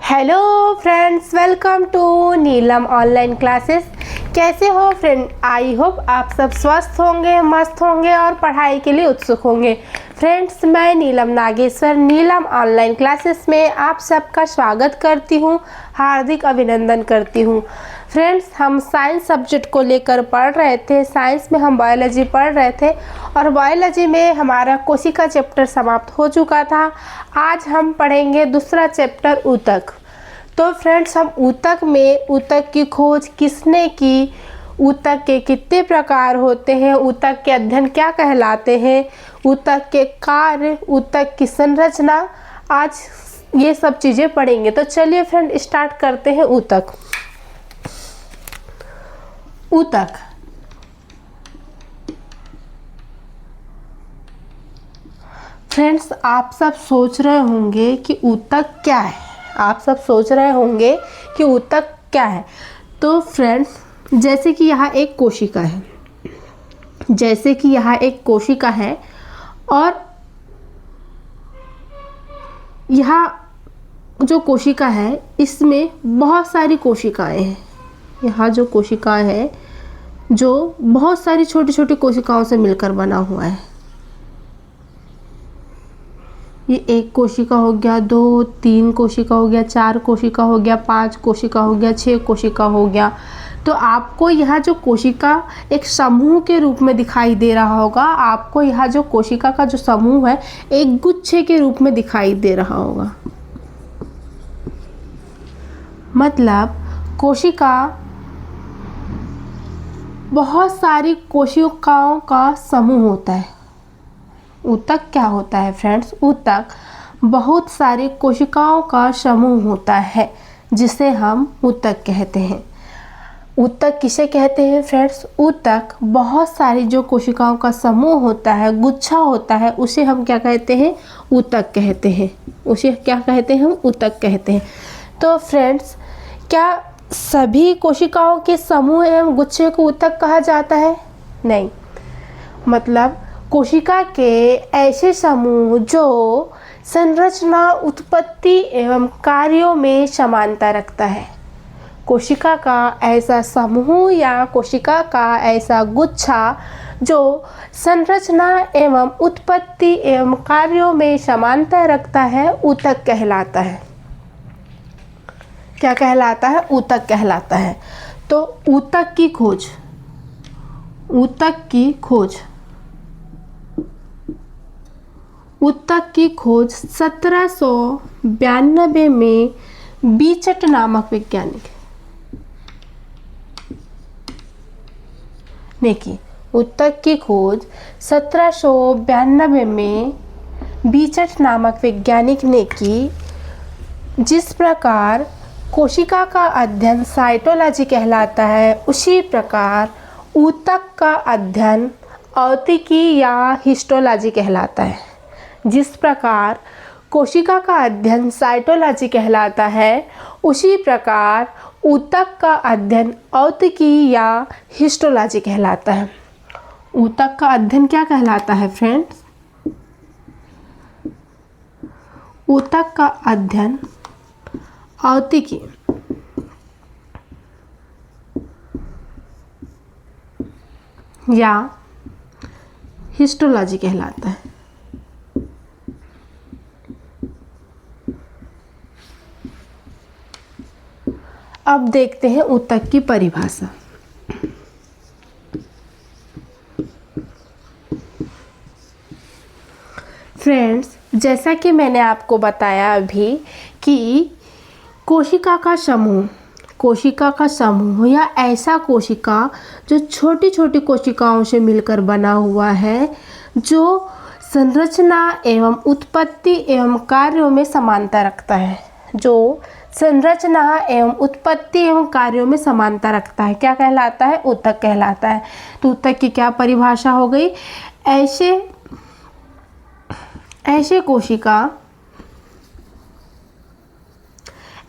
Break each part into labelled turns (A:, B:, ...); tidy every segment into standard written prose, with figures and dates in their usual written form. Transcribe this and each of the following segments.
A: Hello friends, welcome to Neelam online classes. कैसे हो friend? I hope आप सब स्वस्थ होंगे, मस्त होंगे और पढ़ाई के लिए उत्सुक होंगे। फ्रेंड्स, मैं नीलम नागेश्वर नीलम ऑनलाइन क्लासेस में आप सबका स्वागत करती हूँ, हार्दिक अभिनंदन करती हूँ। फ्रेंड्स, हम साइंस सब्जेक्ट को लेकर पढ़ रहे थे। साइंस में हम बायोलॉजी पढ़ रहे थे और बायोलॉजी में हमारा कोशिका चैप्टर समाप्त हो चुका था। आज हम पढ़ेंगे दूसरा चैप्टर ऊतक। तो फ्रेंड्स, हम ऊतक में ऊतक की खोज किसने की, ऊतक के कितने प्रकार होते हैं, ऊतक के अध्ययन क्या कहलाते हैं, ऊतक के कार्य, ऊतक की संरचना, आज ये सब चीज़ें पढ़ेंगे। तो चलिए फ्रेंड, स्टार्ट करते हैं। ऊतक फ्रेंड्स, आप सब सोच रहे होंगे कि ऊतक क्या है। आप सब सोच रहे होंगे कि ऊतक क्या है। तो फ्रेंड्स, जैसे कि यहाँ एक कोशिका है, और यहाँ जो कोशिका है इसमें बहुत सारी कोशिकाएं हैं। यहाँ जो कोशिका है जो बहुत सारी छोटी छोटी कोशिकाओं से मिलकर बना हुआ है। ये एक कोशिका हो गया, 2, 3 कोशिका हो गया, 4 कोशिका हो गया, 5 कोशिका हो गया, 6 कोशिका हो गया। तो आपको यहाँ जो कोशिका एक समूह के रूप में दिखाई दे रहा होगा। आपको यहाँ जो कोशिका का जो समूह है एक गुच्छे के रूप में दिखाई दे रहा होगा। मतलब कोशिका बहुत सारी कोशिकाओं का समूह होता है। ऊतक क्या होता है फ्रेंड्स? ऊतक बहुत सारी कोशिकाओं का समूह होता है जिसे हम ऊतक कहते हैं। ऊतक किसे कहते हैं फ्रेंड्स? ऊतक बहुत सारी जो कोशिकाओं का समूह होता है, गुच्छा होता है, उसे हम क्या कहते हैं? ऊतक कहते हैं। उसे क्या कहते हैं? हम ऊतक कहते हैं। तो फ्रेंड्स, क्या सभी कोशिकाओं के समूह एवं गुच्छे को ऊतक कहा जाता है? नहीं। मतलब कोशिका के ऐसे समूह जो संरचना, उत्पत्ति एवं कार्यों में समानता रखता है। कोशिका का ऐसा समूह या कोशिका का ऐसा गुच्छा जो संरचना एवं उत्पत्ति एवं कार्यों में समानता रखता है, ऊतक कहलाता है। क्या कहलाता है? ऊतक कहलाता है। तो ऊतक की खोज 1792 में बीचट नामक वैज्ञानिक ने की। ऊतक की खोज 1792 में बीचट नामक वैज्ञानिक ने की। जिस प्रकार कोशिका का अध्ययन साइटोलॉजी कहलाता है, उसी प्रकार ऊतक का अध्ययन औतिकी या हिस्टोलॉजी कहलाता है। जिस प्रकार कोशिका का अध्ययन साइटोलॉजी कहलाता है, उसी प्रकार ऊतक का अध्ययन औतिकी या हिस्टोलॉजी कहलाता है। ऊतक का अध्ययन क्या कहलाता है फ्रेंड्स? ऊतक का अध्ययन औतिकी या हिस्टोलॉजी कहलाता है। अब देखते हैं ऊतक की परिभाषा। फ्रेंड्स, जैसा कि मैंने आपको बताया अभी कि कोशिका का समूह या ऐसा कोशिका जो छोटी छोटी कोशिकाओं से मिलकर बना हुआ है, जो संरचना एवं उत्पत्ति एवं कार्यों में समानता रखता है। जो संरचना एवं उत्पत्ति एवं कार्यों में समानता रखता है, क्या कहलाता है? ऊतक कहलाता है। तो ऊतक की क्या परिभाषा हो गई?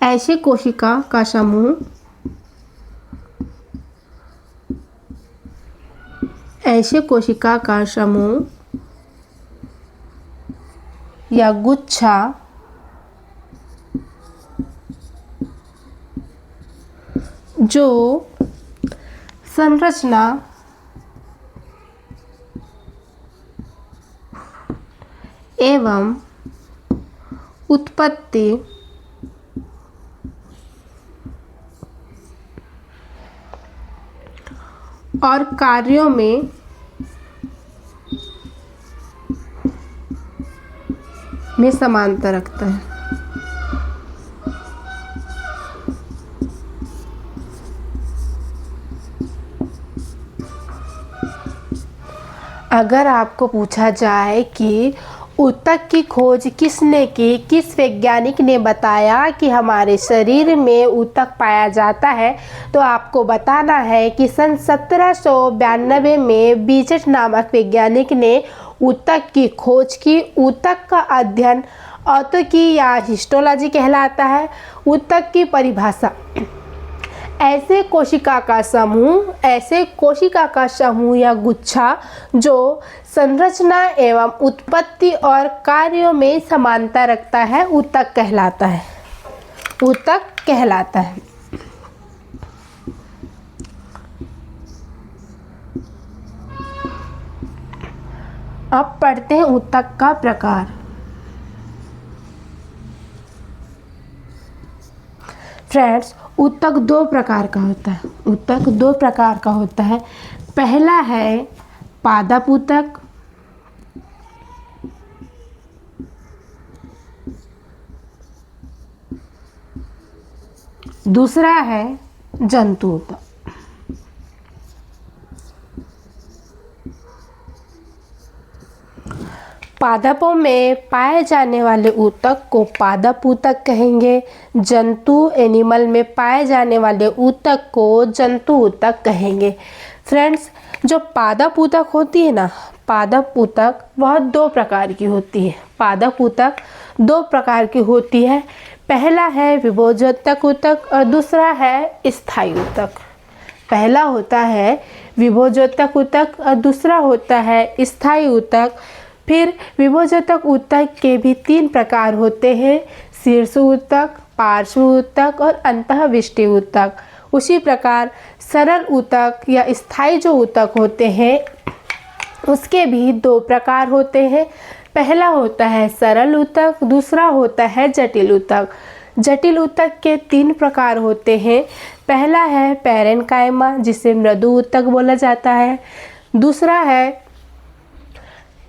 A: ऐसे कोशिका का समूह या गुच्छा जो संरचना एवं उत्पत्ति और कार्यों में समानता रखता है। अगर आपको पूछा जाए कि ऊतक की खोज किसने की, किस वैज्ञानिक ने बताया कि हमारे शरीर में ऊतक पाया जाता है, तो आपको बताना है कि सन 1792 में बीचट नामक वैज्ञानिक ने ऊतक की खोज की। ऊतक का अध्ययन ऑटोकी या हिस्टोलॉजी कहलाता है। ऊतक की परिभाषा ऐसे कोशिका का समूह या गुच्छा जो संरचना एवं उत्पत्ति और कार्यों में समानता रखता है, ऊतक कहलाता है। ऊतक कहलाता है। अब पढ़ते हैं ऊतक का प्रकार। फ्रेंड्स, ऊतक दो प्रकार का होता है। ऊतक दो प्रकार का होता है। पहला है पादप ऊतक, दूसरा है जंतु ऊतक। पादपों में पाए जाने वाले ऊतक को पादप ऊतक कहेंगे। जंतु एनिमल में पाए जाने वाले ऊतक को जंतु ऊतक कहेंगे। फ्रेंड्स, जो पादप ऊतक होती है ना, पादप ऊतक वह दो प्रकार की होती है। पादप ऊतक दो प्रकार की होती है। पहला है विभोजोतक ऊतक और दूसरा है स्थायी ऊतक। पहला होता है विभोजोतक ऊतक और दूसरा होता है स्थायी ऊतक। फिर विभोजोतक ऊतक के भी तीन प्रकार होते हैं: शीर्ष ऊतक, पार्श्व ऊतक और अंतःविष्टि ऊतक। उसी प्रकार सरल ऊतक या स्थायी जो ऊतक होते हैं उसके भी दो प्रकार होते हैं। पहला होता है सरल ऊतक, दूसरा होता है जटिल ऊतक। जटिल ऊतक के तीन प्रकार होते हैं। पहला है पैरेन्काइमा, जिसे मृदु ऊतक बोला जाता है। दूसरा है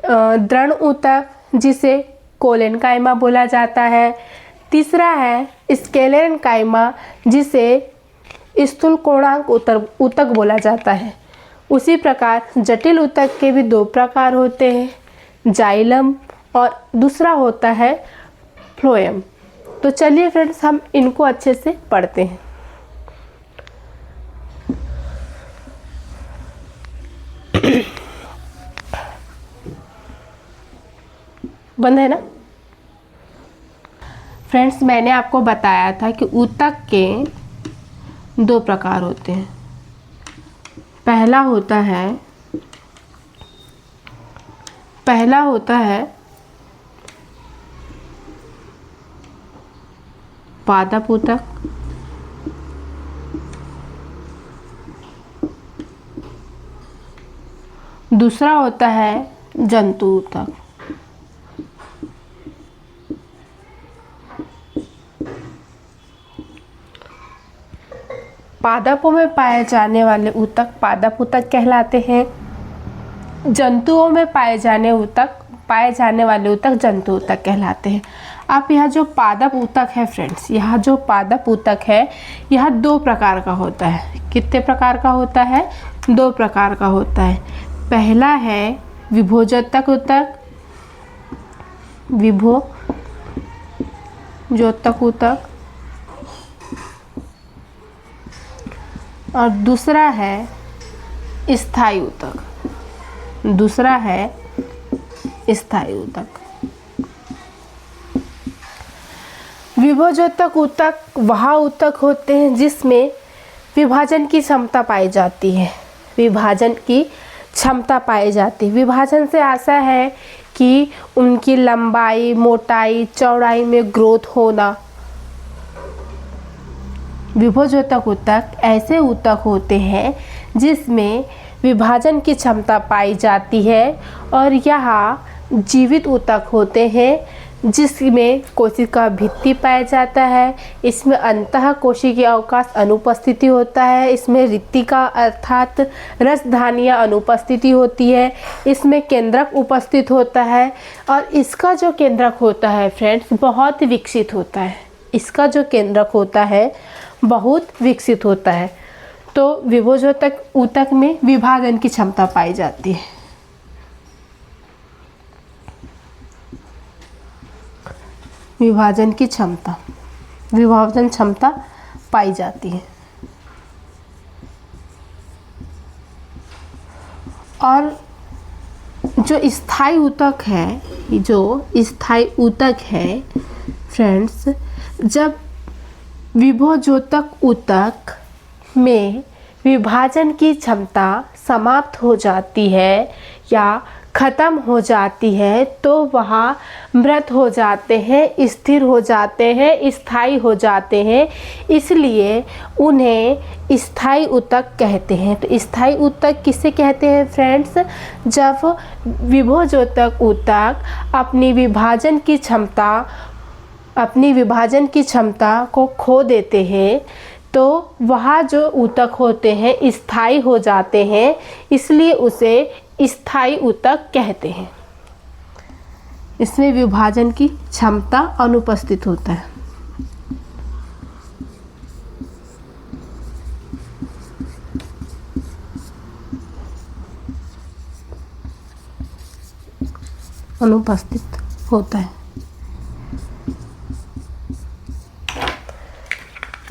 A: दृढ़ ऊतक, जिसे कोलेनकाइमा बोला जाता है। तीसरा है स्क्लेरेन्काइमा, जिसे स्थूल कोणांक ऊतक बोला जाता है। उसी प्रकार जटिल ऊतक के भी दो प्रकार होते हैं, जाइलम और दूसरा होता है फ्लोएम। तो चलिए फ्रेंड्स, हम इनको अच्छे से पढ़ते हैं। बंद है ना? फ्रेंड्स, मैंने आपको बताया था कि ऊतक के दो प्रकार होते हैं। पहला होता है पादप ऊतक, दूसरा होता है जंतु ऊतक। पादपों में पाए जाने वाले ऊतक पादप ऊतक कहलाते हैं। जंतुओं में पाए जाने वाले ऊतक जंतु ऊतक कहलाते हैं। अब यह जो पादप ऊतक है फ्रेंड्स, यह जो पादप ऊतक है यह दो प्रकार का होता है। कितने प्रकार का होता है? दो प्रकार का होता है। पहला है विभोजोतक ऊतक, विभोजोतक ऊतक, और दूसरा है स्थायी ऊतक। दूसरा है स्थायी ऊतक। विभोजोतक ऊतक वह ऊतक होते हैं जिसमें विभाजन की क्षमता पाई जाती है। विभाजन की क्षमता पाई जाती है। विभाजन से आशा है कि उनकी लंबाई, मोटाई, चौड़ाई में ग्रोथ होना। विभोजोतक ऊतक ऐसे ऊतक होते हैं जिसमें विभाजन की क्षमता पाई जाती है और यहाँ जीवित ऊतक होते हैं जिसमें कोशिका भित्ति पाया जाता है। इसमें अंतः कोशिकीय अवकाश अनुपस्थिति होता है। इसमें रिक्तिका अर्थात रसधानियाँ अनुपस्थिति होती है। इसमें केंद्रक उपस्थित होता है और इसका जो केंद्रक होता है फ्रेंड्स बहुत विकसित होता है। इसका जो केंद्रक होता है बहुत विकसित होता है। तो विभोजोतक ऊतक में विभाजन की क्षमता पाई जाती है। विभाजन क्षमता पाई जाती है। और जो स्थायी ऊतक है फ्रेंड्स, जब विभोजोतक ऊतक में विभाजन की क्षमता समाप्त हो जाती है या ख़त्म हो जाती है तो वह मृत हो जाते हैं, स्थिर हो जाते हैं, स्थायी हो जाते हैं, इसलिए उन्हें स्थायी ऊतक कहते हैं। तो स्थायी ऊतक किसे कहते हैं फ्रेंड्स? जब विभोजोतक ऊतक अपनी विभाजन की क्षमता को खो देते हैं तो वह जो ऊतक होते हैं स्थायी हो जाते हैं, इसलिए उसे स्थायी ऊतक कहते हैं। इसमें विभाजन की क्षमता अनुपस्थित होता है।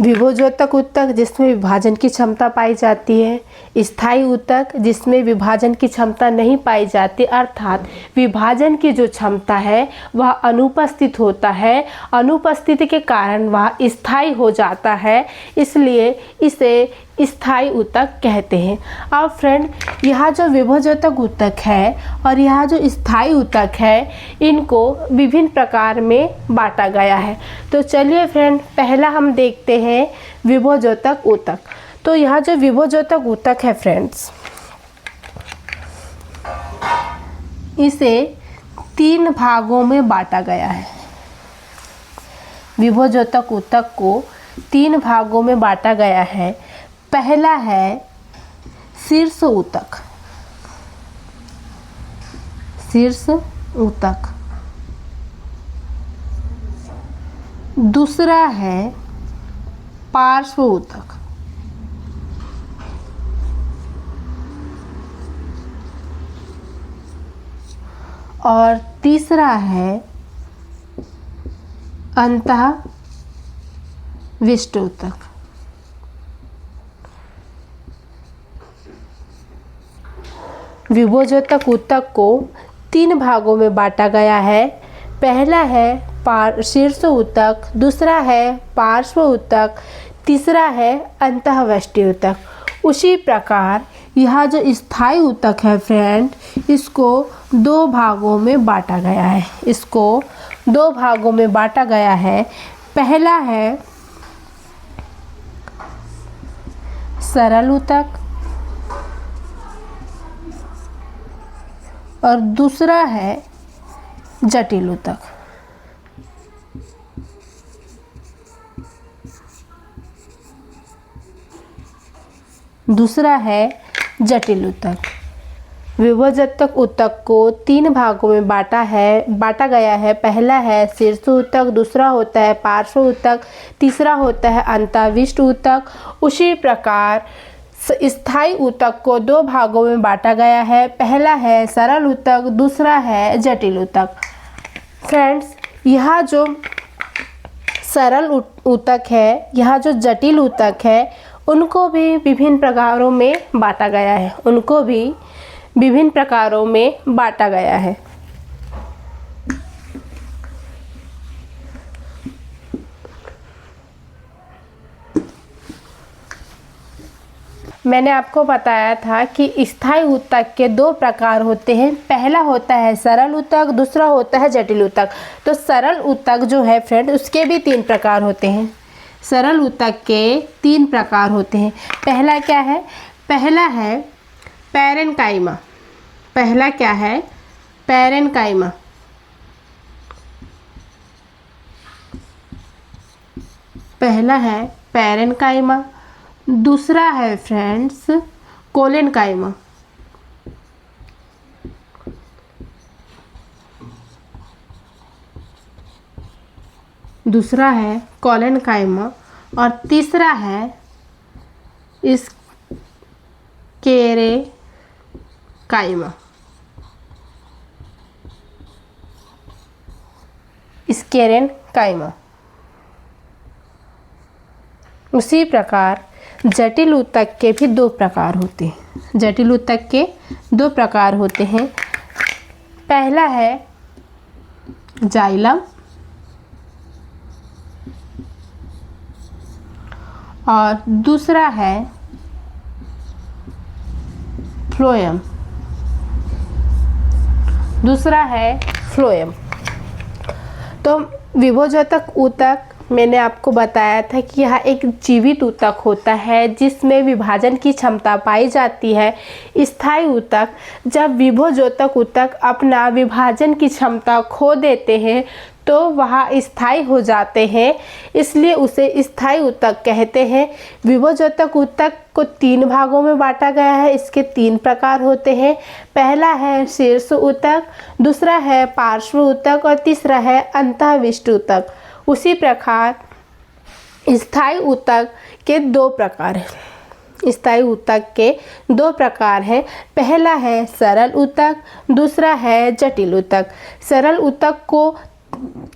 A: विभोजोतक ऊतक जिसमें विभाजन की क्षमता पाई जाती है, स्थायी ऊतक जिसमें विभाजन की क्षमता नहीं पाई जाती, अर्थात विभाजन की जो क्षमता है वह अनुपस्थित होता है। अनुपस्थिति के कारण वह स्थायी हो जाता है, इसलिए इसे स्थायी ऊतक कहते हैं। अब फ्रेंड, यह जो विभोजोतक ऊतक है और यह जो स्थायी ऊतक है, इनको विभिन्न प्रकार में बांटा गया है। तो चलिए फ्रेंड, पहला हम देखते हैं विभोजोतक ऊतक। तो यह जो विभोजोतक ऊतक है फ्रेंड्स, इसे 3 भागों में बांटा गया है। विभोजोतक ऊतक को 3 भागों में बांटा गया है। पहला है शीर्ष ऊतक, दूसरा है पार्श्व ऊतक, और तीसरा है अंतःविष्ट ऊतक। विभोजोतक ऊतक को 3 भागों में बांटा गया है। पहला है शीर्ष ऊतक, दूसरा है पार्श्व ऊतक, तीसरा है अंतःवष्टि ऊतक। उसी प्रकार यह जो स्थायी ऊतक है फ्रेंड, इसको 2 भागों में बांटा गया है। पहला है सरल ऊतक और दूसरा है जटिल ऊतक। विभोजोतक ऊतक को 3 भागों में बांटा गया है। पहला है शीर्ष ऊतक, दूसरा होता है पार्श्व ऊतक, तीसरा होता है अंतःविष्ट ऊतक। उसी प्रकार स्थायी ऊतक को 2 भागों में बांटा गया है। पहला है सरल ऊतक, दूसरा है जटिल ऊतक। फ्रेंड्स, यह जो सरल ऊतक है, यह जो जटिल ऊतक है, उनको भी विभिन्न प्रकारों में बांटा गया है। मैंने आपको बताया था कि स्थायी ऊतक के 2 प्रकार होते हैं। पहला होता है सरल ऊतक, दूसरा होता है जटिल ऊतक। तो सरल ऊतक जो है फ्रेंड, उसके भी 3 प्रकार होते हैं। सरल ऊतक के 3 प्रकार होते हैं। पहला क्या है? पहला है पैरेन्काइमा। पहला क्या है? पैरेन्काइमा। पहला है पैरेन्काइमा। दूसरा है फ्रेंड्स कोलेनकाइमा। दूसरा है कोलेनकाइमा और तीसरा है स्क्लेरेकाइमा। स्क्लेरेकाइमा। उसी प्रकार जटिल ऊतक के भी 2 प्रकार होते हैं। जटिल ऊतक के 2 प्रकार होते हैं। पहला है जाइलम और दूसरा है फ्लोएम। दूसरा है फ्लोएम। तो विभोजोतक ऊतक मैंने आपको बताया था कि यह एक जीवित ऊतक होता है जिसमें विभाजन की क्षमता पाई जाती है। स्थायी ऊतक, जब विभोजोतक ऊतक अपना विभाजन की क्षमता खो देते हैं तो वह स्थायी हो जाते हैं, इसलिए उसे स्थायी ऊतक कहते हैं। विभोजोतक ऊतक को 3 भागों में बांटा गया है। इसके 3 प्रकार होते हैं। पहला है शीर्ष ऊतक, दूसरा है पार्श्व ऊतक और तीसरा है अंतःविष्ट ऊतक। उसी प्रकार स्थायी ऊतक के 2 प्रकार हैं। स्थायी ऊतक के 2 प्रकार हैं। पहला है सरल ऊतक, दूसरा है जटिल ऊतक। सरल ऊतक को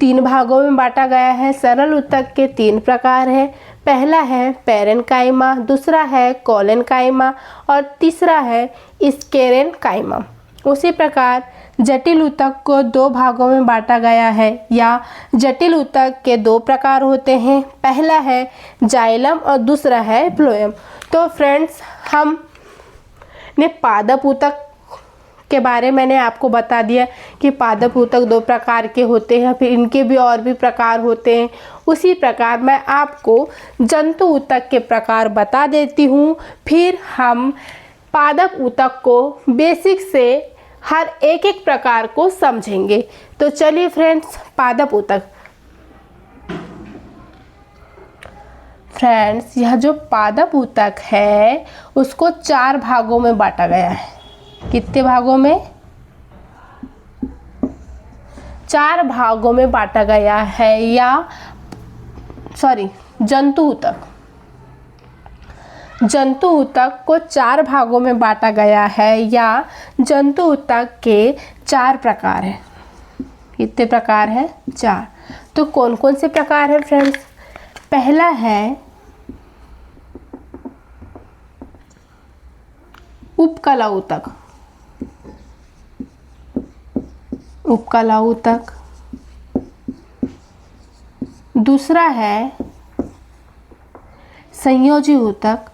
A: 3 भागों में बांटा गया है। सरल ऊतक के 3 प्रकार हैं। पहला है पैरेन्काइमा, दूसरा है कोलेनकाइमा और तीसरा है स्क्लेरेकाइमा। उसी प्रकार जटिल ऊतक को 2 भागों में बांटा गया है या जटिल ऊतक के 2 प्रकार होते हैं। पहला है जाइलम और दूसरा है फ्लोएम। तो फ्रेंड्स, हमने पादप ऊतक के बारे में मैंने आपको बता दिया कि पादप ऊतक 2 प्रकार के होते हैं, फिर इनके भी और भी प्रकार होते हैं। उसी प्रकार मैं आपको जंतु ऊतक के प्रकार बता देती हूँ, फिर हम पादप ऊतक को बेसिक से हर एक प्रकार को समझेंगे। तो चलिए फ्रेंड्स, पादप ऊतक। फ्रेंड्स, यह जो पादप ऊतक है उसको 4 भागों में बांटा गया है। कितने भागों में? 4 भागों में बांटा गया है। जंतु ऊतक। जंतु ऊतक को 4 भागों में बांटा गया है या जंतु ऊतक के 4 प्रकार हैं। कितने प्रकार हैं? 4। तो कौन कौन से प्रकार हैं फ्रेंड्स? पहला है उपकला ऊतक। उपकला ऊतक। दूसरा है संयोजी ऊतक।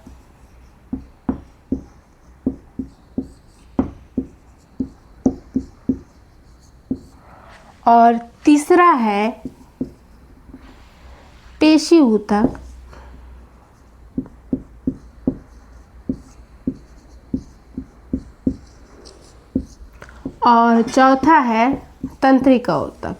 A: और तीसरा है पेशी ऊतक। और चौथा है तंत्रिका ऊतक।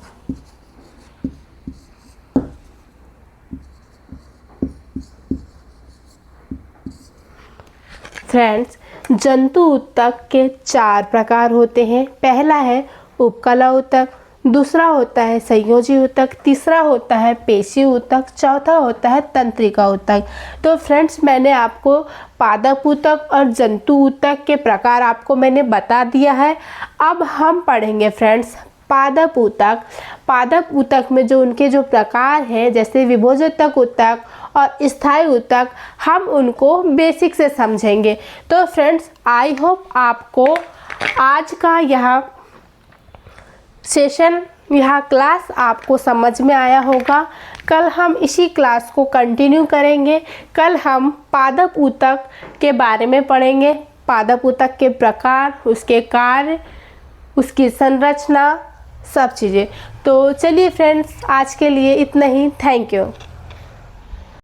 A: फ्रेंड्स, जंतु ऊतक के 4 प्रकार होते हैं। पहला है उपकला ऊतक, दूसरा होता है संयोजी ऊतक, तीसरा होता है पेशी ऊतक, चौथा होता है तंत्रिका ऊतक। तो फ्रेंड्स, मैंने आपको पादप ऊतक और जंतु ऊतक के प्रकार आपको मैंने बता दिया है। अब हम पढ़ेंगे फ्रेंड्स पादप ऊतक। पादप ऊतक में जो उनके जो प्रकार हैं, जैसे विभोजोतक ऊतक और स्थायी ऊतक, हम उनको बेसिक से समझेंगे। तो फ्रेंड्स, आई होप आपको आज का यह सेशन, यह क्लास आपको समझ में आया होगा। कल हम इसी क्लास को कंटिन्यू करेंगे। कल हम पादप ऊतक के बारे में पढ़ेंगे। पादप ऊतक के प्रकार, उसके कार्य, उसकी संरचना, सब चीज़ें। तो चलिए फ्रेंड्स, आज के लिए इतना ही। Thank you.